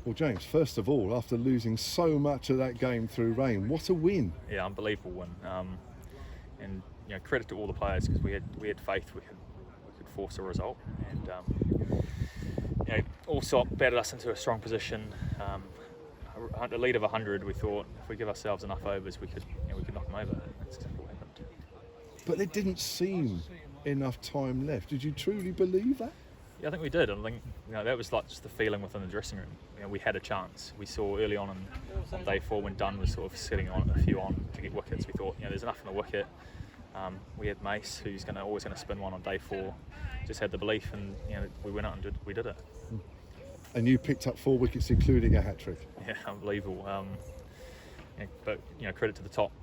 Well, James, first of all, after losing so much of that game through rain, what a win. Yeah, unbelievable win. And credit to all the players, because we had faith we could force a result, and Allsop batted us into a strong position. A lead of 100, we thought if we give ourselves enough overs, we could knock them over. That's exactly what happened. But there didn't seem enough time left. Did you truly believe that? Yeah, I think we did. I think that was like just the feeling within the dressing room. We had a chance. We saw early on on day 4 when Dunn was sort of sitting on a few on to get wickets. We thought there's enough in the wicket. We had Mace, who's always going to spin one on day 4. Just had the belief, and we went out and we did it. And you picked up 4 wickets, including a hat-trick. Yeah, unbelievable. But credit to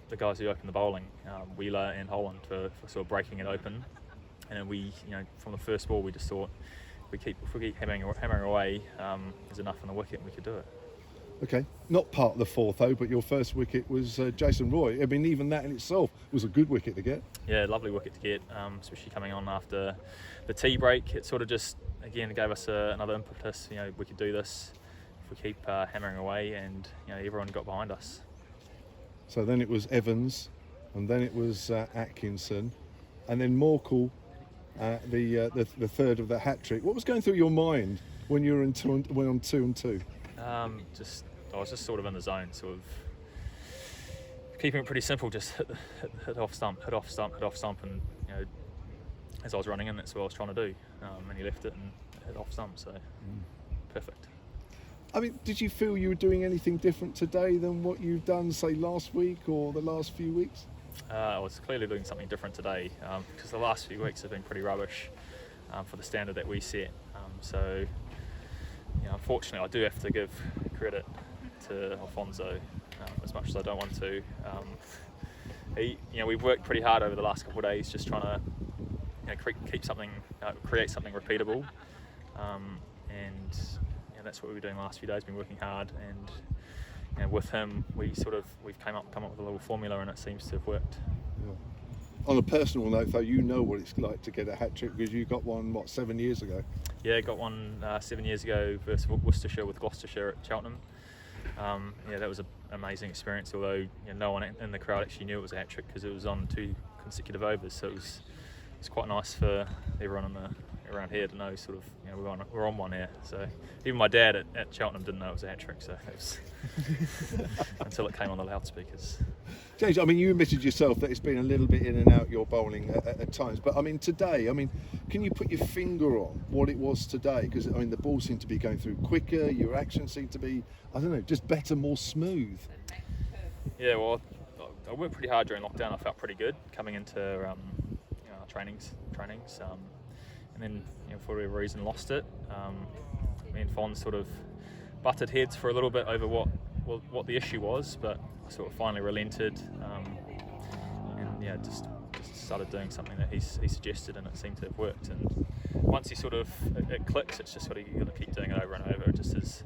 the guys who opened the bowling, Wheeler and Holland for sort of breaking it open. And then we, from the first ball, we just thought if we keep hammering away, there's enough on the wicket, and we could do it. Okay, not part of the 4th though, but your first wicket was Jason Roy. I mean, even that in itself was a good wicket to get. Yeah, lovely wicket to get, especially coming on after the tea break. It sort of just, again, gave us another impetus. We could do this if we keep hammering away, and everyone got behind us. So then it was Evans, and then it was Atkinson, and then Morkel, the third of the hat trick. What was going through your mind when you were on 2 and 2? I was just sort of in the zone, sort of keeping it pretty simple. Just hit off stump, and as I was running in, that's what I was trying to do. And he left it and hit off stump, so perfect. I mean, did you feel you were doing anything different today than what you've done, say, last week or the last few weeks? I was clearly doing something different today, because the last few weeks have been pretty rubbish for the standard that we set. So, unfortunately, I do have to give credit to Alfonso, as much as I don't want to. We've worked pretty hard over the last couple of days, just trying to create something repeatable, and that's what we've been doing the last few days. Been working hard, and with him, we've come up with a little formula, and it seems to have worked. Yeah. On a personal note, though, you know what it's like to get a hat trick, because you got one 7 years ago. Yeah, got one 7 years ago versus Worcestershire with Gloucestershire at Cheltenham. That was an amazing experience, although no one in the crowd actually knew it was a hat trick because it was on 2 consecutive overs. So it was quite nice for everyone around here to know we're on one here. So even my dad at Cheltenham didn't know it was a hat trick. So it was until it came on the loudspeakers. James, I mean, you admitted yourself that it's been a little bit in and out your bowling at times, but I mean today, can you put your finger on what it was today? Because the ball seemed to be going through quicker, your action seemed to be, I don't know, just better, more smooth. Yeah, well, I worked pretty hard during lockdown. I felt pretty good coming into trainings, and then for whatever reason lost it. Me and Fon sort of butted heads for a little bit over what the issue was, but I sort of finally relented, and just started doing something that he suggested, and it seemed to have worked. And once it clicks, it's just you've got to keep doing it over and over. Just as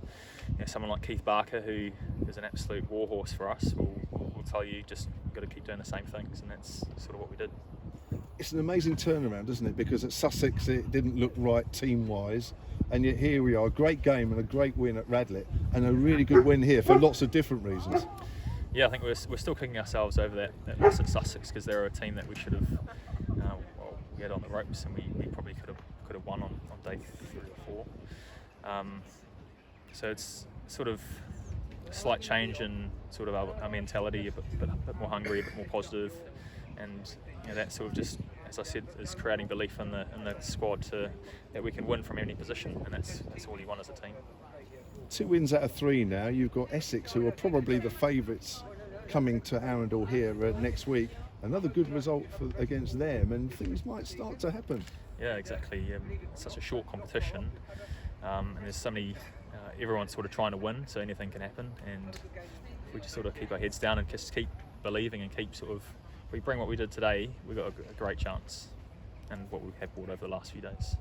someone like Keith Barker, who is an absolute warhorse for us, will tell you, just you've got to keep doing the same things, and that's sort of what we did. It's an amazing turnaround, isn't it? Because at Sussex it didn't look right team-wise, and yet here we are, a great game and a great win at Radlett, and a really good win here for lots of different reasons. Yeah, I think we're still kicking ourselves over that loss at Sussex, because they're a team that we should have we had on the ropes, and we probably could have won on day 3 or 4. So it's sort of a slight change in sort of our mentality, a bit more hungry, a bit more positive, and that sort of just, as I said, is creating belief in the squad that we can win from any position, and that's all you want as a team. 2 wins out of 3 now. You've got Essex, who are probably the favourites coming to Arundel here next week. Another good result against them, and things might start to happen. Yeah, exactly. It's such a short competition, and there's so many. Everyone's sort of trying to win, so anything can happen. And if we just sort of keep our heads down and just keep believing and keep if we bring what we did today, we've got a great chance, and what we have brought over the last few days.